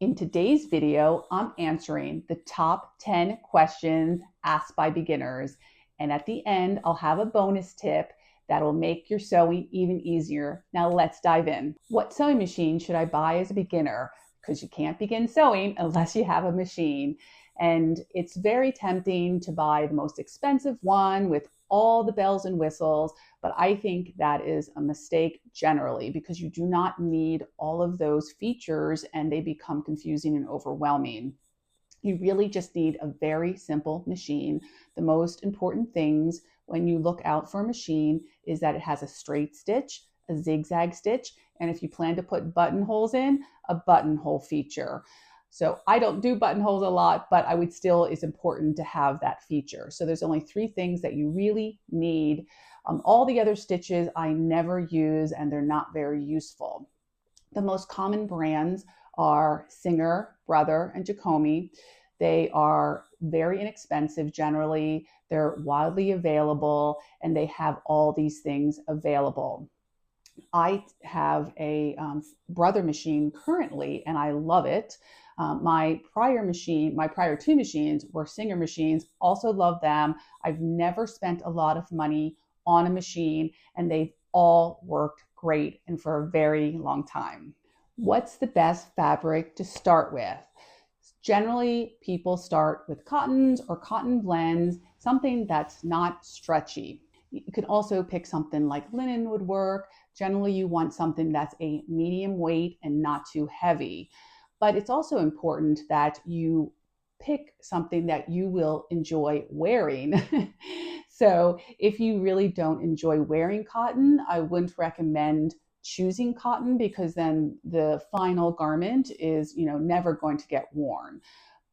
In today's video, I'm answering the top 10 questions asked by beginners. And at the end, I'll have a bonus tip that will make your sewing even easier. Now let's dive in. What sewing machine should I buy as a beginner? Because you can't begin sewing unless you have a machine. And it's very tempting to buy the most expensive one with all the bells and whistles, but I think that is a mistake generally because you do not need all of those features and they become confusing and overwhelming. You really just need a very simple machine. The most important things when you look out for a machine is that it has a straight stitch, a zigzag stitch, and if you plan to put buttonholes in, a buttonhole feature. So I don't do buttonholes a lot, but I would still, it's important to have that feature. So there's only three things that you really need. All the other stitches I never use and they're not very useful. The most common brands are Singer, Brother, and Jacome. They are very inexpensive generally. They're widely available and they have all these things available. I have a Brother machine currently and I love it. My prior two machines were Singer machines, also love them. I've never spent a lot of money on a machine and they've all worked great and for a very long time. What's the best fabric to start with? Generally, people start with cottons or cotton blends, something that's not stretchy. You could also pick something like linen would work. Generally, you want something that's a medium weight and not too heavy. But it's also important that you pick something that you will enjoy wearing. So if you really don't enjoy wearing cotton, I wouldn't recommend choosing cotton because then the final garment is, never going to get worn.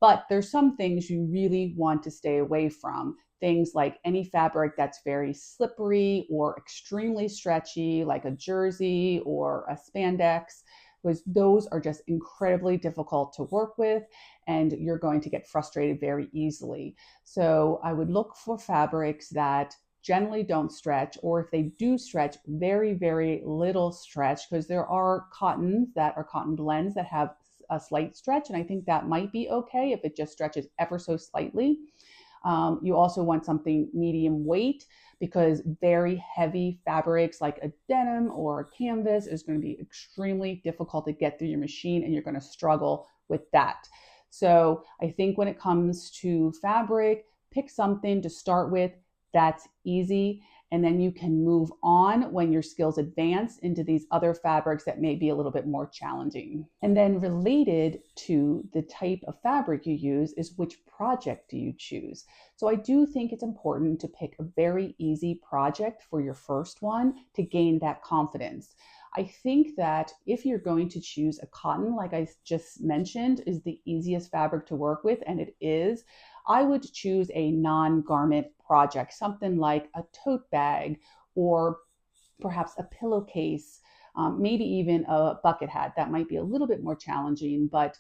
But there's some things you really want to stay away from. Things like any fabric that's very slippery or extremely stretchy, like a jersey or a spandex, because those are just incredibly difficult to work with and you're going to get frustrated very easily. So I would look for fabrics that generally don't stretch, or if they do stretch, very, very little stretch, because there are cottons that are cotton blends that have a slight stretch, and I think that might be okay if it just stretches ever so slightly. You also want something medium weight because very heavy fabrics like a denim or a canvas is going to be extremely difficult to get through your machine and you're going to struggle with that. So I think when it comes to fabric, pick something to start with that's easy, and then you can move on when your skills advance into these other fabrics that may be a little bit more challenging. And then related to the type of fabric you use is which project do you choose? So I do think it's important to pick a very easy project for your first one to gain that confidence. I think that if you're going to choose a cotton, like I just mentioned, is the easiest fabric to work with, and it is, I would choose a non-garment project, something like a tote bag or perhaps a pillowcase, maybe even a bucket hat. That might be a little bit more challenging, but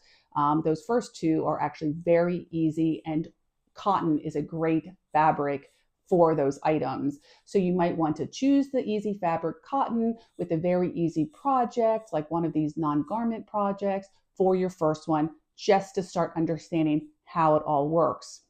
those first two are actually very easy, and cotton is a great fabric for those items. So you might want to choose the easy fabric cotton with a very easy project, like one of these non-garment projects for your first one, just to start understanding how it all works.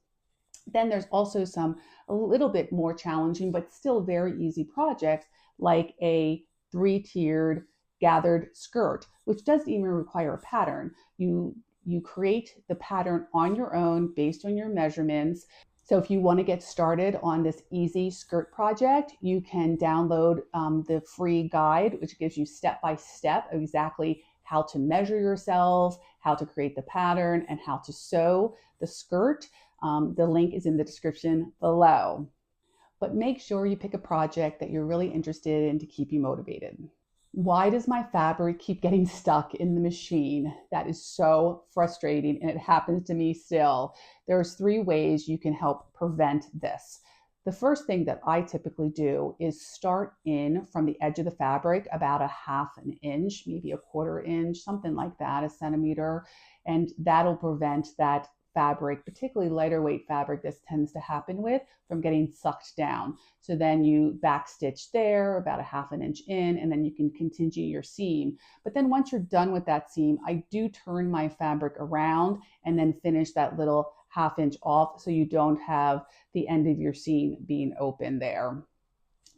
Then there's also some a little bit more challenging, but still very easy projects like a three-tiered gathered skirt, which doesn't even require a pattern. You create the pattern on your own based on your measurements. So if you want to get started on this easy skirt project, you can download the free guide, which gives you step-by-step exactly how to measure yourself, how to create the pattern, and how to sew the skirt. The link is in the description below. But make sure you pick a project that you're really interested in to keep you motivated. Why does my fabric keep getting stuck in the machine? That is so frustrating, and it happens to me still. There's three ways you can help prevent this. The first thing that I typically do is start in from the edge of the fabric about a half an inch, maybe a quarter inch, something like that, a centimeter, and that'll prevent that fabric, particularly lighter weight fabric, this tends to happen with, from getting sucked down. So then you backstitch there about a half an inch in, and then you can continue your seam. But then once you're done with that seam, I do turn my fabric around and then finish that little half inch off so you don't have the end of your seam being open there.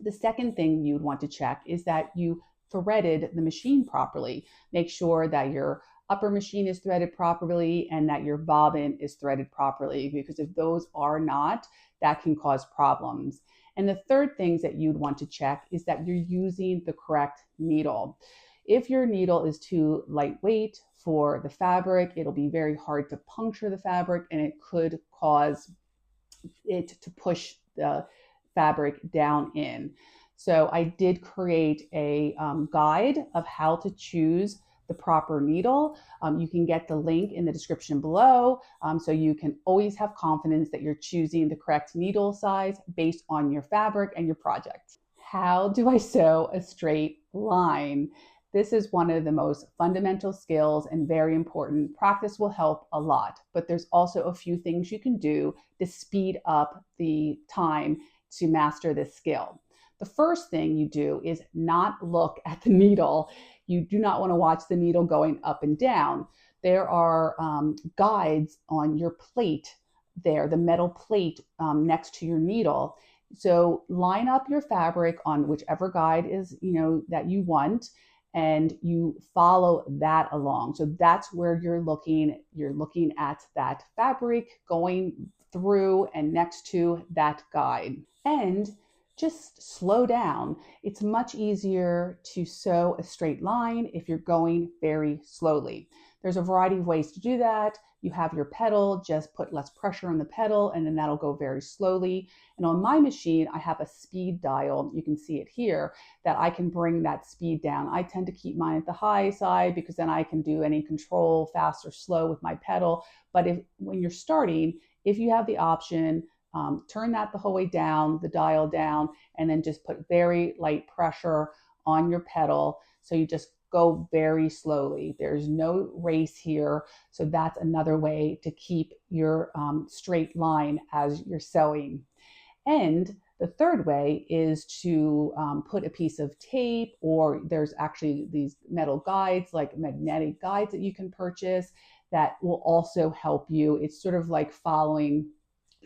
The second thing you'd want to check is that you threaded the machine properly. Make sure that your upper machine is threaded properly and that your bobbin is threaded properly, because if those are not, that can cause problems. And the third things that you'd want to check is that you're using the correct needle. If your needle is too lightweight for the fabric, it'll be very hard to puncture the fabric, and it could cause it to push the fabric down in. So I did create a guide of how to choose the proper needle. You can get the link in the description below, so you can always have confidence that you're choosing the correct needle size based on your fabric and your project. How do I sew a straight line? This is one of the most fundamental skills and very important. Practice will help a lot, but there's also a few things you can do to speed up the time to master this skill. The first thing you do is not look at the needle. You do not want to watch the needle going up and down. There are guides on your plate there, the metal plate next to your needle. So line up your fabric on whichever guide is, that you want, and you follow that along. So that's where you're looking at that fabric going through and next to that guide. And just slow down. It's much easier to sew a straight line if you're going very slowly. There's a variety of ways to do that. You have your pedal, just put less pressure on the pedal, and then that'll go very slowly. And on my machine, I have a speed dial. You can see it here, that I can bring that speed down. I tend to keep mine at the high side because then I can do any control, fast or slow, with my pedal. But when you're starting, if you have the option, turn that the whole way down, the dial down, and then just put very light pressure on your pedal. So you just go very slowly. There's no race here. So that's another way to keep your straight line as you're sewing. And the third way is to put a piece of tape, or there's actually these metal guides, like magnetic guides that you can purchase, that will also help you. It's sort of like following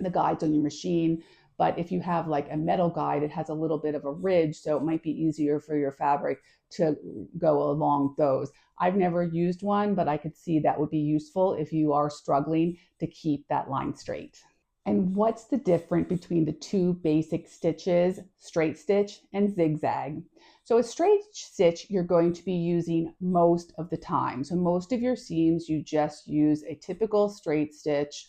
the guides on your machine, but if you have like a metal guide, it has a little bit of a ridge, so it might be easier for your fabric to go along those. I've never used one, but I could see that would be useful if you are struggling to keep that line straight. And what's the difference between the two basic stitches, straight stitch and zigzag? So a straight stitch you're going to be using most of the time. So most of your seams, you just use a typical straight stitch,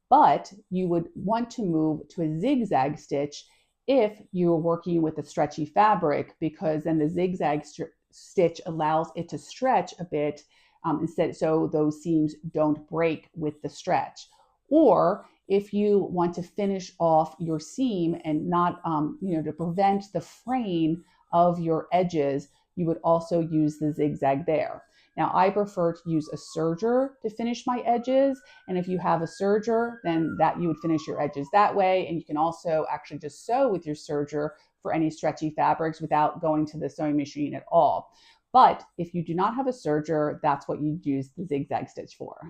but you would want to move to a zigzag stitch if you're working with a stretchy fabric, because then the zigzag stitch allows it to stretch a bit instead, so those seams don't break with the stretch. Or if you want to finish off your seam and not, to prevent the fraying of your edges, you would also use the zigzag there. Now, I prefer to use a serger to finish my edges. And if you have a serger, then that you would finish your edges that way. And you can also actually just sew with your serger for any stretchy fabrics without going to the sewing machine at all. But if you do not have a serger, that's what you'd use the zigzag stitch for.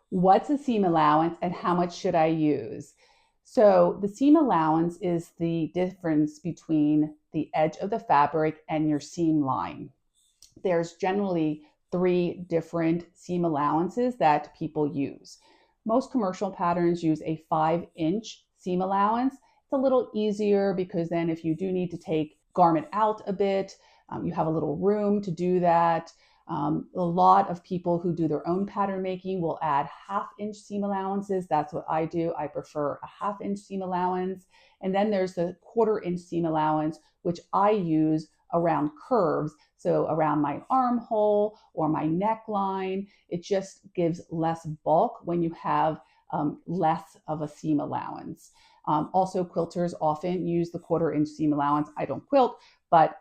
What's a seam allowance and how much should I use? So the seam allowance is the difference between the edge of the fabric and your seam line. There's generally 3 different seam allowances that people use. Most commercial patterns use a 5-inch seam allowance. It's a little easier because then if you do need to take garment out a bit, you have a little room to do that. A lot of people who do their own pattern making will add 1/2-inch seam allowances. That's what I do. I prefer a 1/2-inch seam allowance. And then there's the 1/4-inch seam allowance, which I use around curves. So around my armhole or my neckline, it just gives less bulk when you have less of a seam allowance. Also, quilters often use the 1/4-inch seam allowance. I don't quilt, but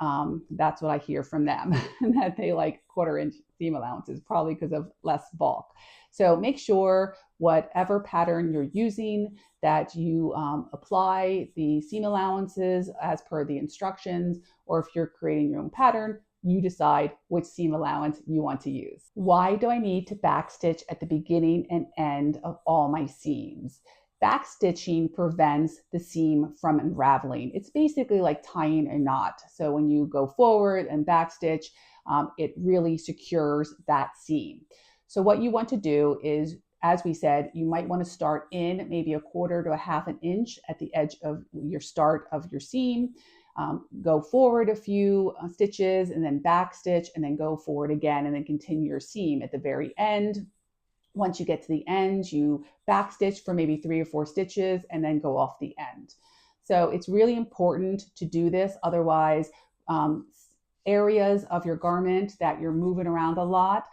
that's what I hear from them, that they like 1/4 inch seam allowances, probably because of less bulk. So make sure whatever pattern you're using that you apply the seam allowances as per the instructions, or if you're creating your own pattern, you decide which seam allowance you want to use. Why do I need to backstitch at the beginning and end of all my seams? Backstitching prevents the seam from unraveling. It's basically like tying a knot. So when you go forward and backstitch, it really secures that seam. So what you want to do is, as we said, you might want to start in maybe 1/4 to 1/2 inch at the edge of your start of your seam. Go forward a few stitches and then backstitch, and then go forward again and then continue your seam at the very end. Once you get to the end, you backstitch for maybe 3 or 4 stitches and then go off the end. So it's really important to do this. Otherwise, areas of your garment that you're moving around a lot,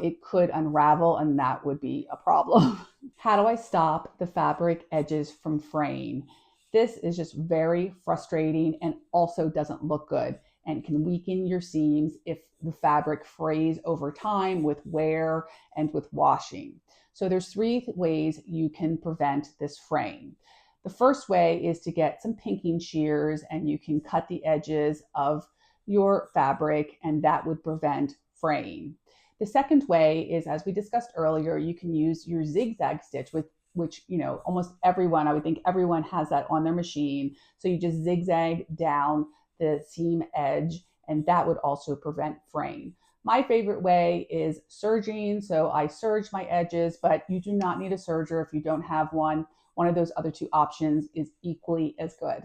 it could unravel, and that would be a problem. How do I stop the fabric edges from fraying? This is just very frustrating and also doesn't look good and can weaken your seams if the fabric frays over time with wear and with washing. So there's 3 ways you can prevent this fraying. The first way is to get some pinking shears, and you can cut the edges of your fabric, and that would prevent fraying. The second way is, as we discussed earlier, you can use your zigzag stitch, which, almost everyone, I would think everyone has that on their machine. So you just zigzag down the seam edge, and that would also prevent fraying. My favorite way is serging. So I serge my edges, but you do not need a serger if you don't have one. One of those other 2 options is equally as good.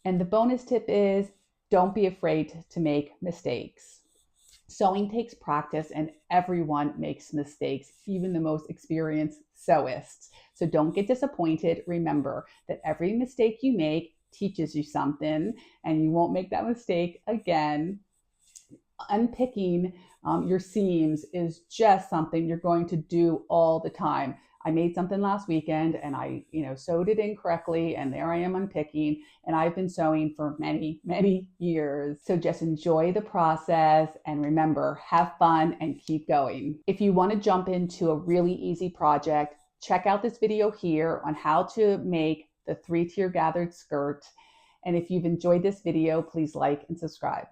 And the bonus tip is, don't be afraid to make mistakes. Sewing takes practice, and everyone makes mistakes, even the most experienced sewists. So don't get disappointed. Remember that every mistake you make teaches you something, and you won't make that mistake again. Unpicking your seams is just something you're going to do all the time. I made something last weekend and I, sewed it incorrectly, and there I am unpicking, and I've been sewing for many, many years. So just enjoy the process, and remember, have fun and keep going. If you want to jump into a really easy project, check out this video here on how to make the 3-tier gathered skirt. And if you've enjoyed this video, please like and subscribe.